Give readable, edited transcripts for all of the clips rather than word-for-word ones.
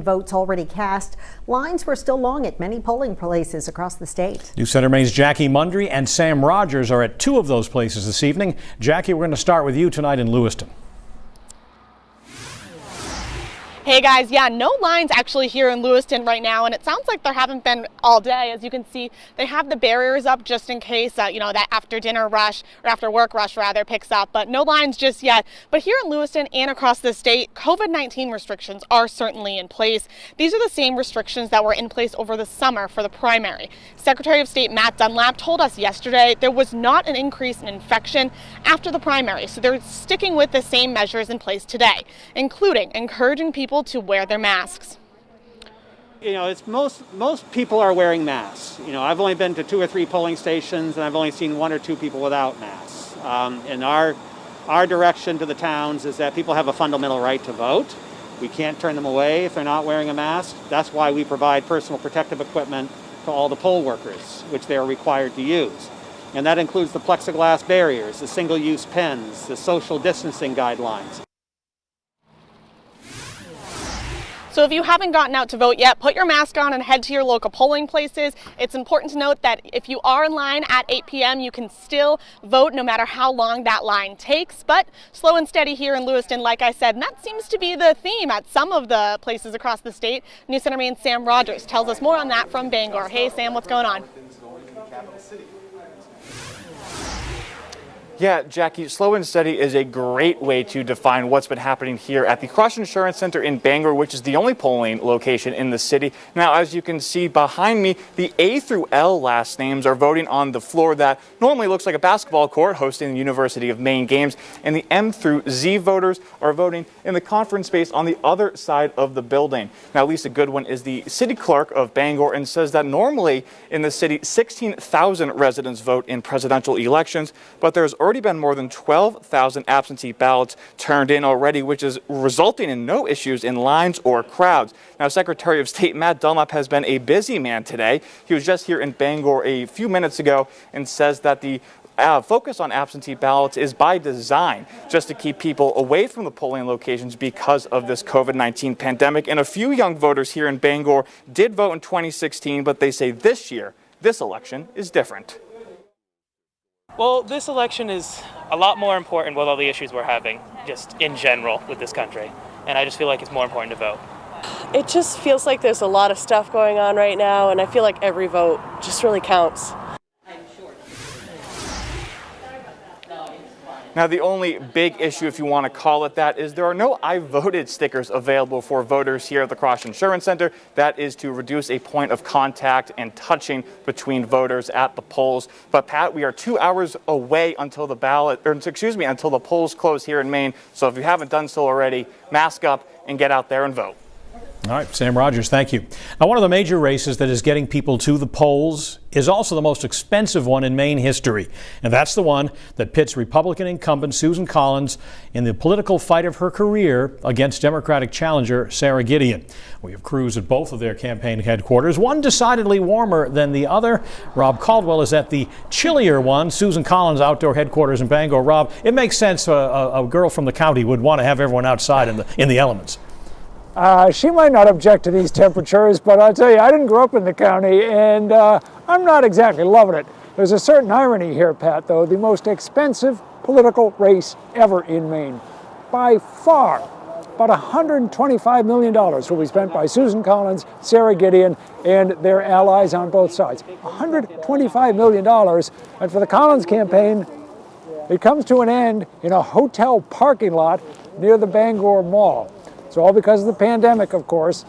Votes already cast. Lines were still long at many polling places across the state. News Center Maine's Jackie Mundry and Sam Rogers are at two of those places this evening. Jackie, we're going to start with you tonight in Lewiston. Hey guys, yeah, no lines actually here in Lewiston right now, and it sounds like there haven't been all day. As you can see, they have the barriers up just in case, that after dinner rush, or after work rush rather, picks up, but no lines just yet. But here in Lewiston and across the state, COVID-19 restrictions are certainly in place. These are the same restrictions that were in place over the summer for the primary. Secretary of State Matt Dunlap told us yesterday there was not an increase in infection after the primary, so they're sticking with the same measures in place today, including encouraging people to wear their masks. It's most people are wearing masks. I've only been to 2 or 3 polling stations, and I've only seen 1 or 2 people without masks. And our direction to the towns is that people have a fundamental right to vote. We can't turn them away if they're not wearing a mask. That's why we provide personal protective equipment to all the poll workers, which they are required to use. And that includes the plexiglass barriers, the single-use pens, the social distancing guidelines. So if you haven't gotten out to vote yet, put your mask on and head to your local polling places. It's important to note that if you are in line at 8 p.m., you can still vote no matter how long that line takes. But slow and steady here in Lewiston, like I said, and that seems to be the theme at some of the places across the state. News Center Maine's Sam Rogers tells us more on that from Bangor. Hey, Sam, what's going on? Yeah, Jackie, slow and steady is a great way to define what's been happening here at the Cross Insurance Center in Bangor, which is the only polling location in the city. Now, as you can see behind me, the A through L last names are voting on the floor that normally looks like a basketball court hosting the University of Maine games, and the M through Z voters are voting in the conference space on the other side of the building. Now, Lisa Goodwin is the city clerk of Bangor and says that normally in the city, 16,000 residents vote in presidential elections, but there's already been more than 12,000 absentee ballots turned in already, which is resulting in no issues in lines or crowds. Now, Secretary of State Matt Dunlap has been a busy man today. He was just here in Bangor a few minutes ago and says that the focus on absentee ballots is by design, just to keep people away from the polling locations because of this COVID-19 pandemic. And a few young voters here in Bangor did vote in 2016, but they say this year, this election is different. Well, this election is a lot more important with all the issues we're having, just in general with this country. And I just feel like it's more important to vote. It just feels like there's a lot of stuff going on right now, and I feel like every vote just really counts. Now, the only big issue, if you want to call it that, is there are no I voted stickers available for voters here at the Cross Insurance Center. That is to reduce a point of contact and touching between voters at the polls. But Pat, we are 2 hours away until the until the polls close here in Maine. So if you haven't done so already, mask up and get out there and vote. All right, Sam Rogers, thank you. Now, one of the major races that is getting people to the polls is also the most expensive one in Maine history. And that's the one that pits Republican incumbent Susan Collins in the political fight of her career against Democratic challenger Sarah Gideon. We have crews at both of their campaign headquarters, one decidedly warmer than the other. Rob Caldwell is at the chillier one, Susan Collins' outdoor headquarters in Bangor. Rob, it makes sense a girl from the county would want to have everyone outside in the elements. She might not object to these temperatures, but I'll tell you, I didn't grow up in the county, and I'm not exactly loving it. There's a certain irony here, Pat, though. The most expensive political race ever in Maine. By far, about $125 million will be spent by Susan Collins, Sarah Gideon, and their allies on both sides. $125 million. And for the Collins campaign, it comes to an end in a hotel parking lot near the Bangor Mall. It's all because of the pandemic, of course.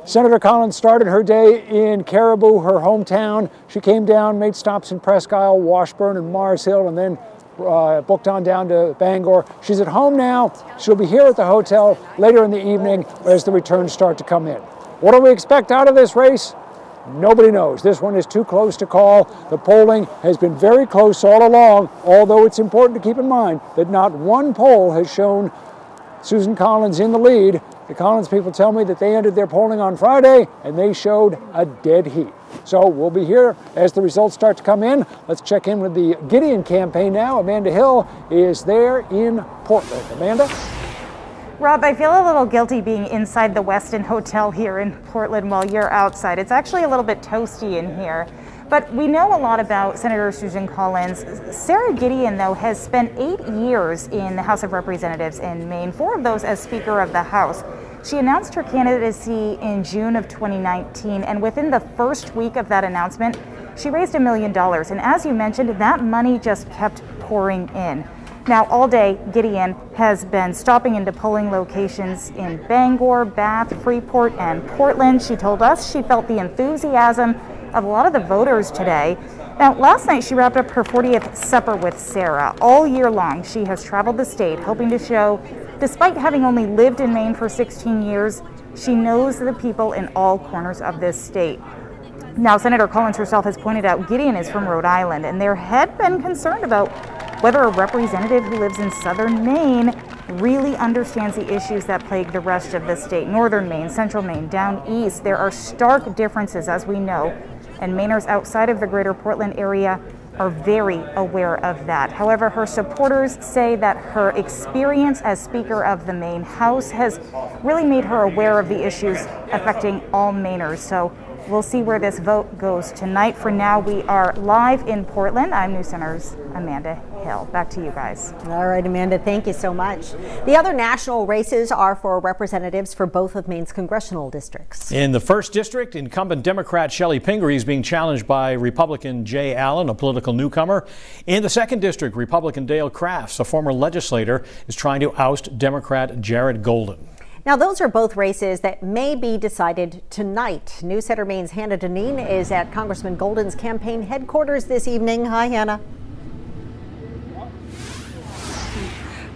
Senator Collins started her day in Caribou, her hometown. She came down, made stops in Presque Isle, Washburn, and Mars Hill, and then booked on down to Bangor. She's at home now. She'll be here at the hotel later in the evening as the returns start to come in. What do we expect out of this race? Nobody knows. This one is too close to call. The polling has been very close all along, although it's important to keep in mind that not one poll has shown Susan Collins in the lead. The Collins people tell me that they ended their polling on Friday and they showed a dead heat. So we'll be here as the results start to come in. Let's check in with the Gideon campaign now. Amanda Hill is there in Portland. Amanda? Rob, I feel a little guilty being inside the Westin Hotel here in Portland while you're outside. It's actually a little bit toasty in here. But we know a lot about Senator Susan Collins. Sarah Gideon, though, has spent 8 years in the House of Representatives in Maine, 4 of those as Speaker of the House. She announced her candidacy in June of 2019, and within the first week of that announcement, she raised $1 million. And as you mentioned, that money just kept pouring in. Now, all day, Gideon has been stopping into polling locations in Bangor, Bath, Freeport, and Portland. She told us she felt the enthusiasm of a lot of the voters today. Now, last night she wrapped up her 40th supper with Sarah. All year long, she has traveled the state, hoping to show, despite having only lived in Maine for 16 years, she knows the people in all corners of this state. Now, Senator Collins herself has pointed out Gideon is from Rhode Island, and there had been concern about whether a representative who lives in southern Maine really understands the issues that plague the rest of the state. Northern Maine, central Maine, down east, there are stark differences, as we know, and Mainers outside of the greater Portland area are very aware of that. However, her supporters say that her experience as Speaker of the Maine House has really made her aware of the issues affecting all Mainers. So we'll see where this vote goes tonight. For now, we are live in Portland. I'm News Center's Amanda Hill. Back to you guys. All right, Amanda, thank you so much. The other national races are for representatives for both of Maine's congressional districts. In the 1st District, incumbent Democrat Shelley Pingree is being challenged by Republican Jay Allen, a political newcomer. In the 2nd District, Republican Dale Crafts, a former legislator, is trying to oust Democrat Jared Golden. Now, those are both races that may be decided tonight. News Center Maine's Hannah Deneen is at Congressman Golden's campaign headquarters this evening. Hi, Hannah.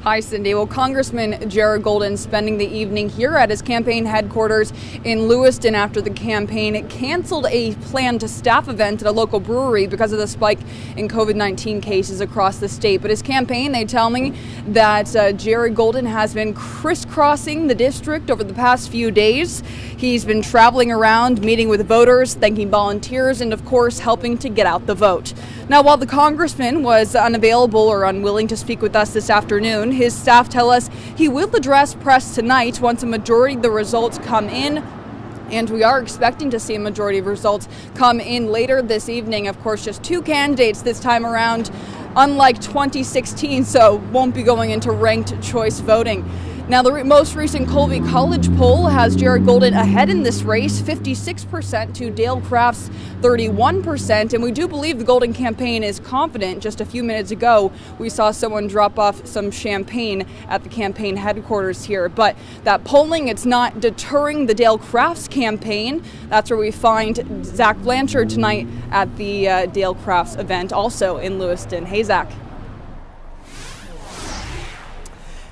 Hi, Cindy. Well, Congressman Jared Golden spending the evening here at his campaign headquarters in Lewiston after the campaign canceled a planned staff event at a local brewery because of the spike in COVID-19 cases across the state. But his campaign, they tell me that Jared Golden has been crisscrossing the district over the past few days. He's been traveling around, meeting with voters, thanking volunteers, and of course, helping to get out the vote. Now, while the congressman was unavailable or unwilling to speak with us this afternoon, his staff tell us he will address press tonight once a majority of the results come in. And we are expecting to see a majority of results come in later this evening. Of course, just 2 candidates this time around, unlike 2016, so won't be going into ranked choice voting. Now, the most recent Colby College poll has Jared Golden ahead in this race, 56% to Dale Crafts' 31%. And we do believe the Golden campaign is confident. Just a few minutes ago, we saw someone drop off some champagne at the campaign headquarters here. But that polling, it's not deterring the Dale Crafts campaign. That's where we find Zach Blanchard tonight at the Dale Crafts event, also in Lewiston. Hey, Zach.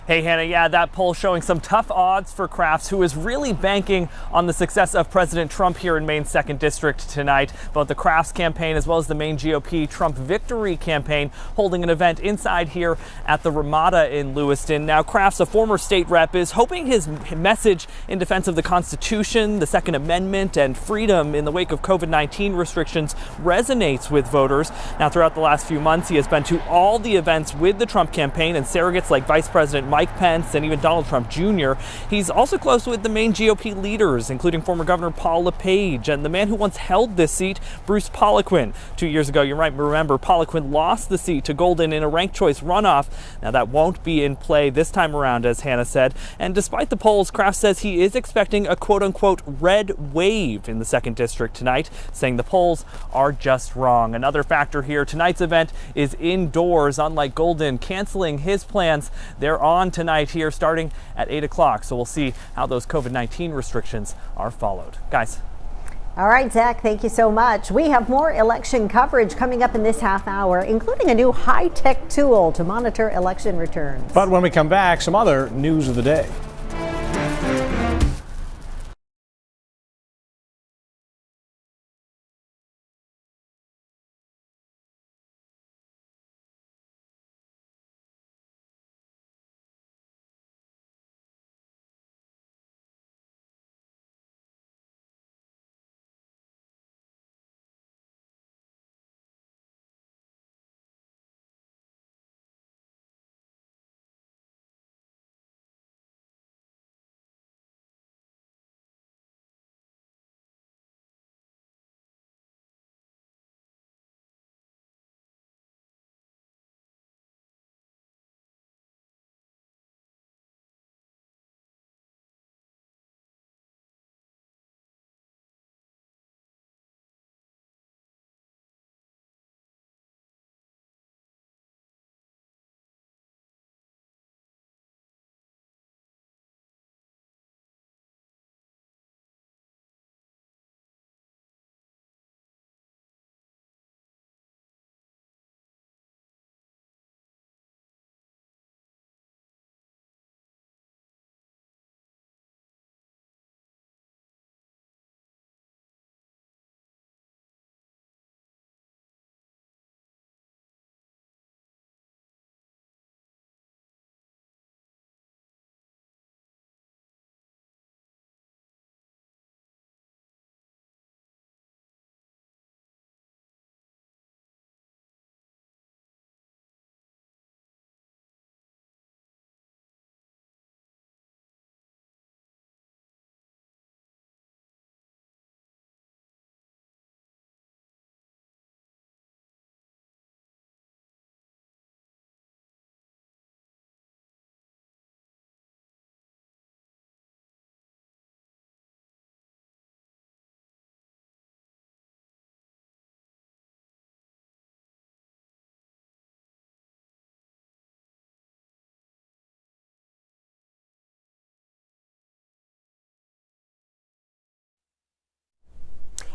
Hey, Hannah, yeah, that poll showing some tough odds for Crafts, who is really banking on the success of President Trump here in Maine's 2nd District tonight. Both the Crafts campaign as well as the Maine GOP Trump Victory campaign holding an event inside here at the Ramada in Lewiston. Now, Crafts, a former state rep, is hoping his message in defense of the Constitution, the Second Amendment, and freedom in the wake of COVID-19 restrictions resonates with voters. Now, throughout the last few months, he has been to all the events with the Trump campaign and surrogates like Vice President Mike Pence and even Donald Trump Jr. He's also close with the Maine GOP leaders, including former Governor Paul LePage and the man who once held this seat, Bruce Poliquin. 2 years ago, you might remember, Poliquin lost the seat to Golden in a ranked choice runoff. Now, that won't be in play this time around, as Hannah said. And despite the polls, Kraft says he is expecting a quote-unquote red wave in the 2nd District tonight, saying the polls are just wrong. Another factor here, tonight's event is indoors, unlike Golden canceling his plans. They're on tonight here starting at 8 o'clock. So we'll see how those COVID-19 restrictions are followed. Guys. All right, Zach, thank you so much. We have more election coverage coming up in this half hour, including a new high-tech tool to monitor election returns. But when we come back, some other news of the day.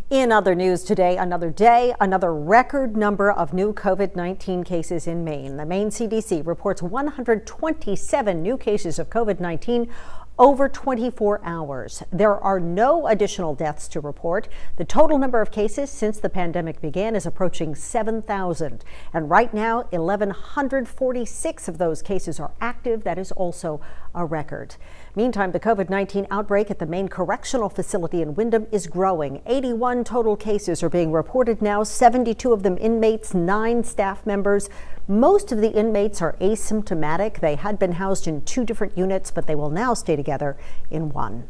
In other news today, another day, another record number of new COVID-19 cases in Maine. The Maine CDC reports 127 new cases of COVID-19 over 24 hours. There are no additional deaths to report. The total number of cases since the pandemic began is approaching 7,000. And right now, 1,146 of those cases are active. That is also a record. Meantime, the COVID-19 outbreak at the Maine Correctional Facility in Windham is growing. 81 total cases are being reported now, 72 of them inmates, 9 staff members. Most of the inmates are asymptomatic. They had been housed in 2 different units, but they will now stay together in 1.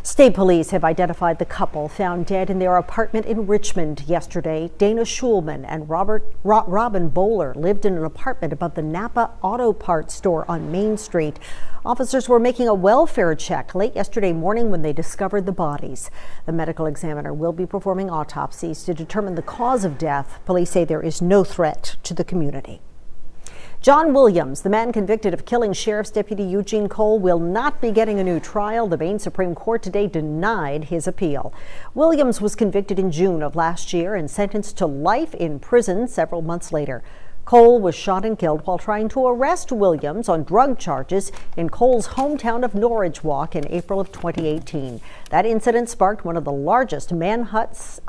State police have identified the couple found dead in their apartment in Richmond yesterday. Dana Schulman and Robin Bowler lived in an apartment above the Napa Auto Parts store on Main Street. Officers were making a welfare check late yesterday morning when they discovered the bodies. The medical examiner will be performing autopsies to determine the cause of death. Police say there is no threat to the community. John Williams, the man convicted of killing Sheriff's Deputy Eugene Cole, will not be getting a new trial. The Maine Supreme Court today denied his appeal. Williams was convicted in June of last year and sentenced to life in prison several months later. Cole was shot and killed while trying to arrest Williams on drug charges in Cole's hometown of Norridgewalk in April of 2018. That incident sparked one of the largest manhunts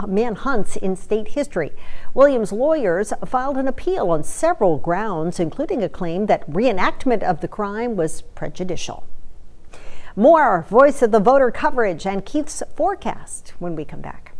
in state history. Williams' lawyers filed an appeal on several grounds, including a claim that reenactment of the crime was prejudicial. More Voice of the Voter coverage and Keith's forecast when we come back.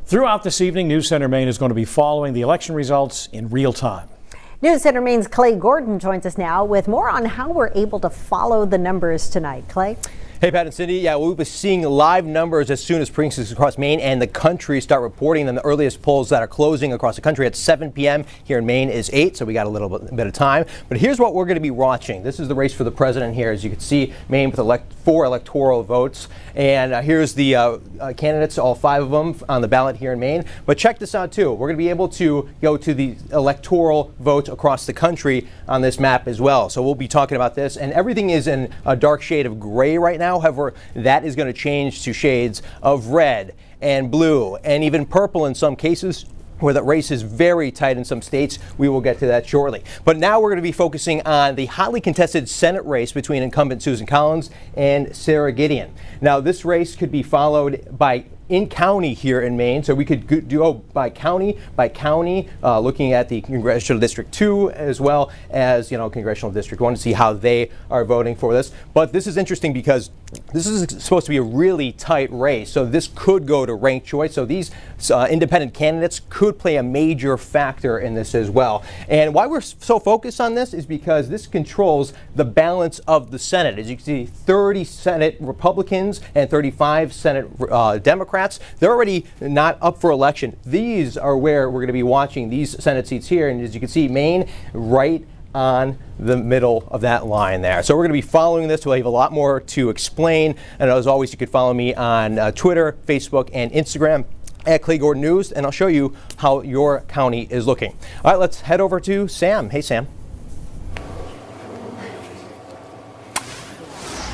Throughout this evening, News Center Maine is going to be following the election results in real time. News Center Maine's Clay Gordon joins us now with more on how we're able to follow the numbers tonight. Clay? Hey, Pat and Cindy. Yeah, we'll be seeing live numbers as soon as precincts across Maine and the country start reporting them. The earliest polls that are closing across the country at 7 p.m. here in Maine is 8, so we got a little bit of time. But here's what we're going to be watching. This is the race for the president here. As you can see, Maine with 4 electoral votes. And here's the candidates, all 5 of them on the ballot here in Maine. But check this out, too. We're going to be able to go to the electoral votes across the country on this map as well. So we'll be talking about this. And everything is in a dark shade of gray right now. However, that is going to change to shades of red and blue and even purple in some cases, where the race is very tight in some states. We will get to that shortly. But now we're going to be focusing on the hotly contested Senate race between incumbent Susan Collins and Sarah Gideon. Now, this race could be followed by in county here in Maine. So we could go by county, looking at the Congressional District 2 as well as, Congressional District 1 to see how they are voting for this. But this is interesting because this is supposed to be a really tight race. So this could go to ranked choice. So these independent candidates could play a major factor in this as well. And why we're so focused on this is because this controls the balance of the Senate. As you can see, 30 Senate Republicans and 35 Senate Democrats. They're already not up for election. These are where we're going to be watching these Senate seats here. And as you can see, Maine right on the middle of that line there. So we're going to be following this. We'll have a lot more to explain. And as always, you can follow me on Twitter, Facebook, and Instagram at Clay Gordon News, and I'll show you how your county is looking. All right, let's head over to Sam. Hey, Sam.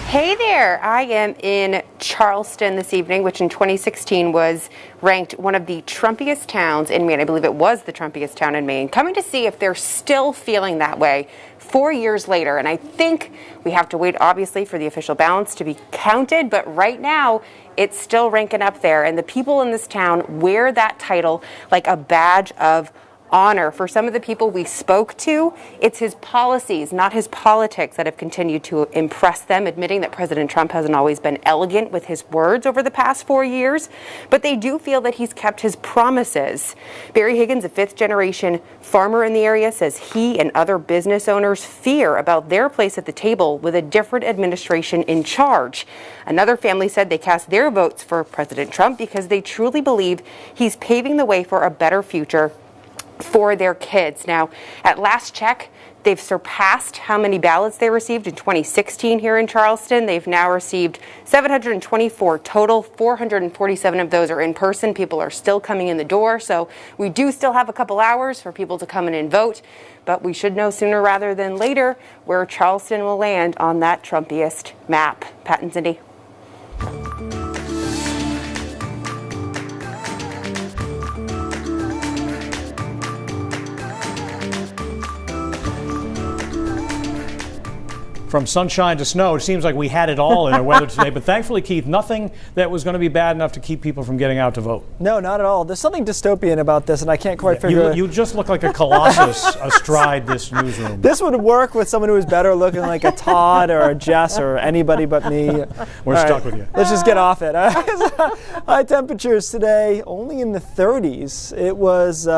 Hey there, I am in Charleston this evening, which in 2016 was ranked one of the Trumpiest towns in Maine. I believe it was the Trumpiest town in Maine. Coming to see if they're still feeling that way 4 years later. And I think we have to wait, obviously, for the official balance to be counted. But right now, it's still ranking up there. And the people in this town wear that title like a badge of honor. For some of the people we spoke to, it's his policies, not his politics, that have continued to impress them, admitting that President Trump hasn't always been elegant with his words over the past 4 years, but they do feel that he's kept his promises. Barry Higgins, a fifth-generation farmer in the area, says he and other business owners fear about their place at the table with a different administration in charge. Another family said they cast their votes for President Trump because they truly believe he's paving the way for a better future for their kids. Now, at last check, they've surpassed how many ballots they received in 2016 here in Charleston. They've now received 724 total. 447 of those are in person. People are still coming in the door, so we do still have a couple hours for people to come in and vote, but we should know sooner rather than later where Charleston will land on that Trumpiest map. Pat and Cindy. From sunshine to snow, it seems like we had it all in our weather today. But thankfully, Keith, nothing that was going to be bad enough to keep people from getting out to vote. No, not at all. There's something dystopian about this, and I can't quite figure out. You just look like a colossus astride this newsroom. This would work with someone who is better looking, like a Todd or a Jess or anybody but me. We're stuck with you. Let's just get off it. High temperatures today, only in the 30s. It was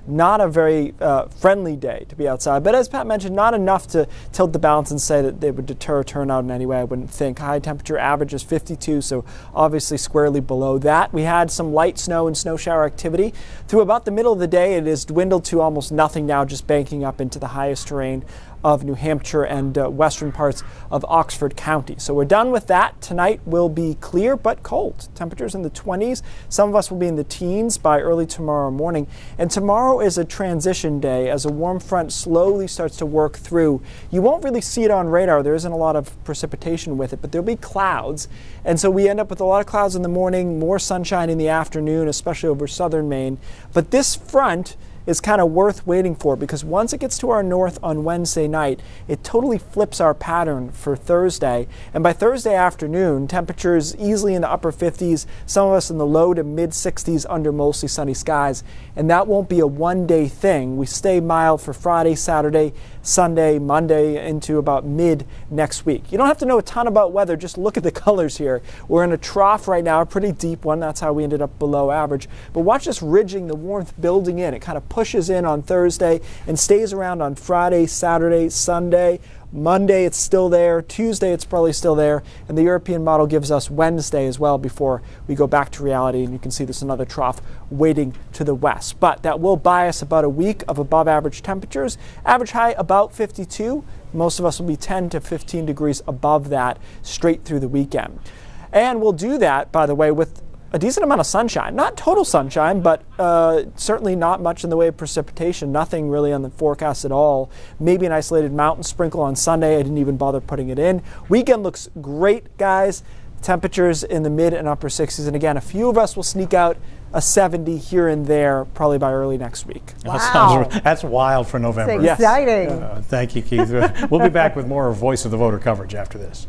not a very friendly day to be outside. But as Pat mentioned, not enough to tilt the balance and say that they would deter turnout in any way, I wouldn't think. High temperature average is 52, so obviously squarely below that. We had some light snow and snow shower activity. Through about the middle of the day, it has dwindled to almost nothing now, just banking up into the highest terrain of New Hampshire and western parts of Oxford County. So we're done with that. Tonight will be clear but cold. Temperatures in the 20s. Some of us will be in the teens by early tomorrow morning. And tomorrow is a transition day as a warm front slowly starts to work through. You won't really see it on radar. There isn't a lot of precipitation with it, but there'll be clouds. And so we end up with a lot of clouds in the morning, more sunshine in the afternoon, especially over southern Maine. But this front is kind of worth waiting for, because once it gets to our north on Wednesday night, it totally flips our pattern for Thursday. And by Thursday afternoon, temperatures easily in the upper 50s, some of us in the low to mid 60s under mostly sunny skies. And that won't be a one-day thing. We stay mild for Friday, Saturday, Sunday, Monday, into about mid next week. You don't have to know a ton about weather, just look at the colors here. We're in a trough right now, a pretty deep one. That's how we ended up below average. But watch this ridging, the warmth building in. It kind of pushes in on Thursday and stays around on Friday, Saturday, Sunday. Monday it's still there, Tuesday it's probably still there, and the European model gives us Wednesday as well before we go back to reality, and you can see there's another trough waiting to the west. But that will buy us about a week of above average temperatures. Average high about 52. Most of us will be 10 to 15 degrees above that straight through the weekend. And we'll do that, by the way, with a decent amount of sunshine. Not total sunshine, but certainly not much in the way of precipitation. Nothing really on the forecast at all. Maybe an isolated mountain sprinkle on Sunday. I didn't even bother putting it in. Weekend looks great, guys. Temperatures in the mid and upper 60s. And again, a few of us will sneak out a 70 here and there probably by early next week. Wow. That's wild for November. It's exciting. Yes. Thank you, Keith. We'll be back with more Voice of the Voter coverage after this.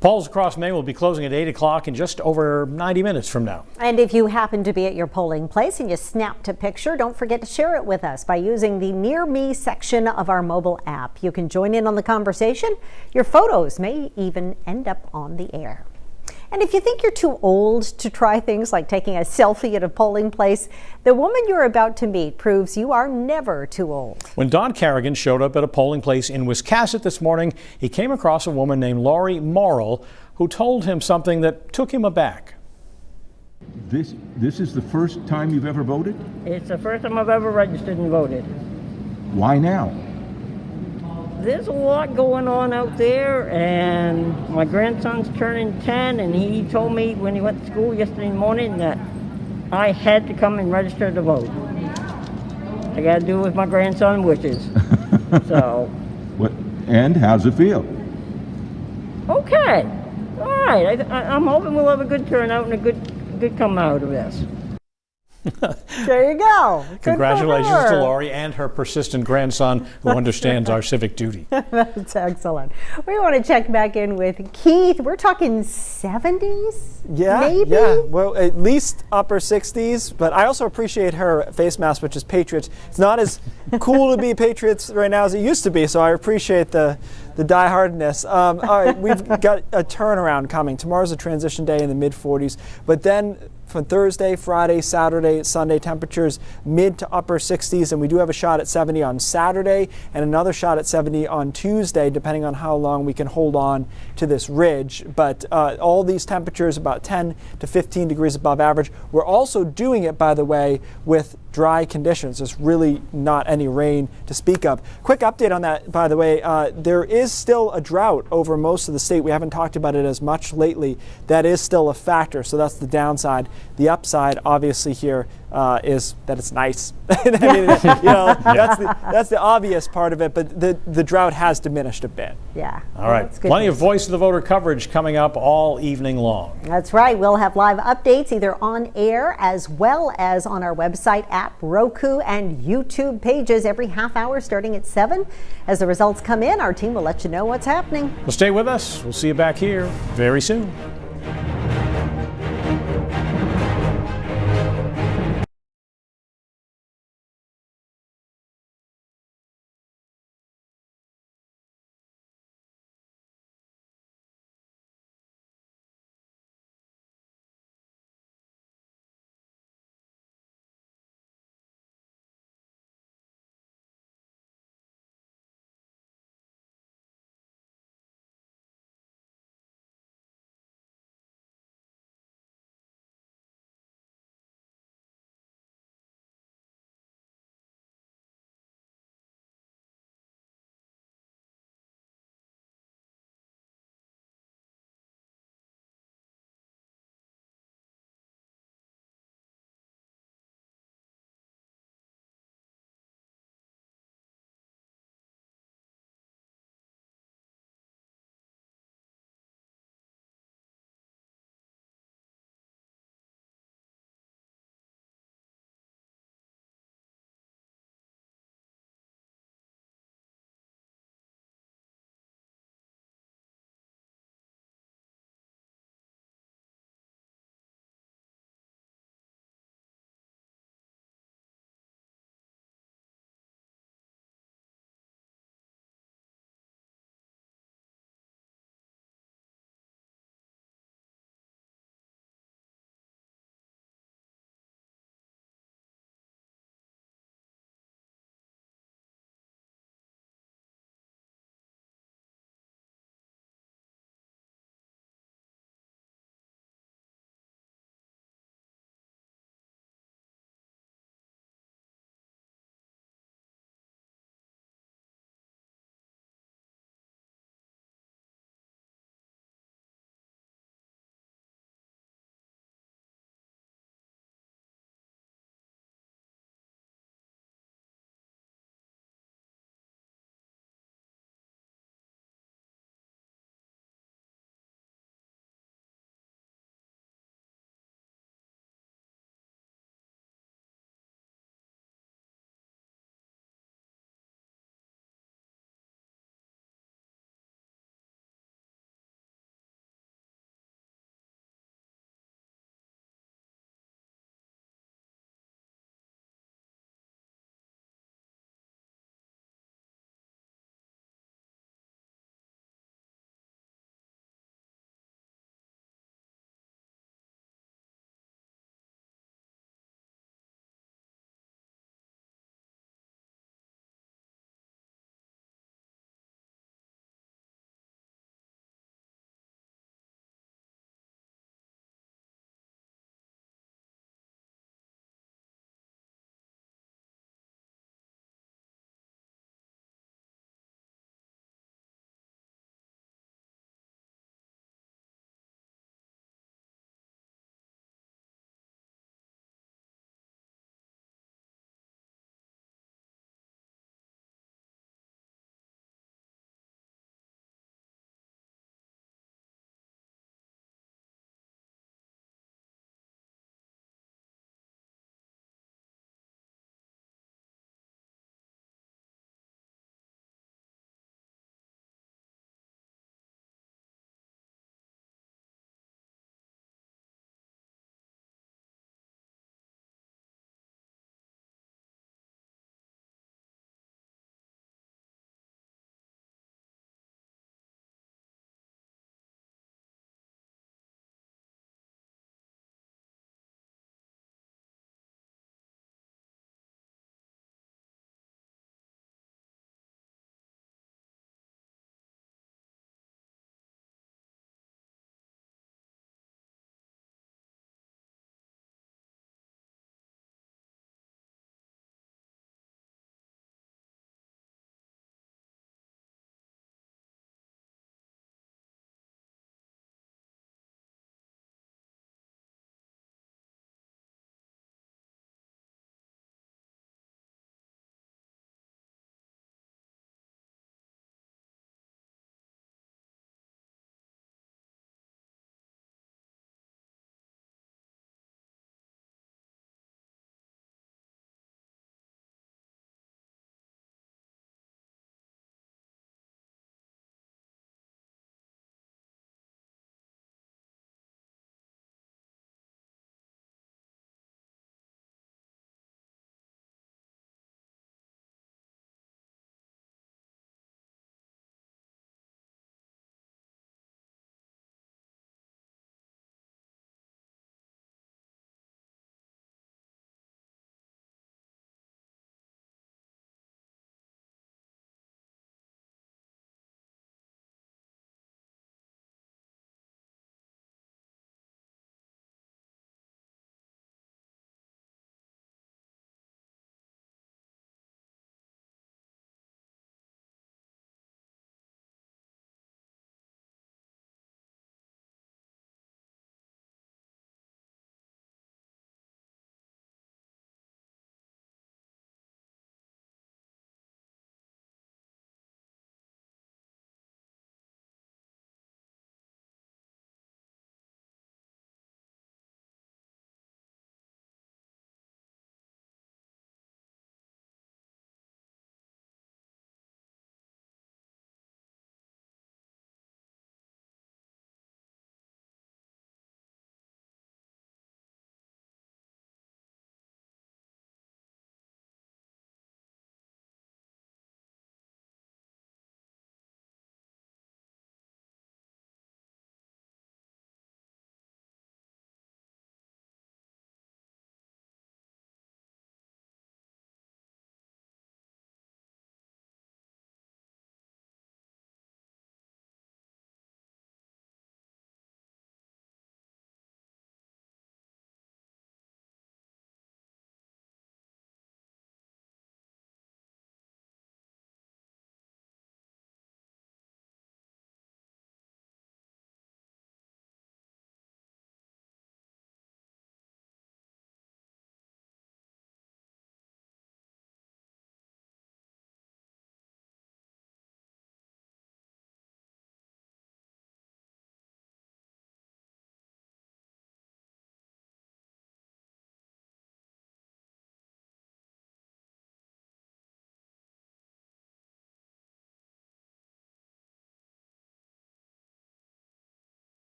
Polls across Maine will be closing at 8 o'clock in just over 90 minutes from now. And if you happen to be at your polling place and you snapped a picture, don't forget to share it with us by using the Near Me section of our mobile app. You can join in on the conversation. Your photos may even end up on the air. And if you think you're too old to try things like taking a selfie at a polling place, the woman you're about to meet proves you are never too old. When Don Carrigan showed up at a polling place in Wiscasset this morning, he came across a woman named Laurie Morrill who told him something that took him aback. This is the first time you've ever voted? It's the first time I've ever registered and voted. Why now? There's a lot going on out there, and my grandson's turning 10, and he told me when he went to school yesterday morning that I had to come and register to vote. I got to do with my grandson wishes. So. What? And how's it feel? Okay. All right. I'm hoping we'll have a good turnout and a good come out of this. There you go. Congratulations to Laurie and her persistent grandson who understands our civic duty. That's excellent. We want to check back in with Keith. We're talking 70s? Yeah, maybe? yeah. Well, at least upper 60s. But I also appreciate her face mask, which is Patriots. It's not as cool to be Patriots right now as it used to be, so I appreciate the diehardness. All right, we've got a turnaround coming. Tomorrow's a transition day in the mid-40s, but then from Thursday, Friday, Saturday, Sunday, temperatures mid to upper 60s, and we do have a shot at 70 on Saturday and another shot at 70 on Tuesday, depending on how long we can hold on to this ridge. But all these temperatures about 10 to 15 degrees above average. We're also doing it, by the way, with dry conditions. There's really not any rain to speak of. Quick update on that, by the way. There is still a drought over most of the state. We haven't talked about it as much lately. That is still a factor, so that's the downside. The upside, obviously, here is that it's nice. I mean, that's the obvious part of it, but the drought has diminished a bit. Yeah. All right. Plenty of Voice of the Voter coverage coming up all evening long. That's right. We'll have live updates either on air as well as on our website, app, Roku, and YouTube pages every half hour starting at 7. As the results come in, our team will let you know what's happening. Well, stay with us. We'll see you back here very soon.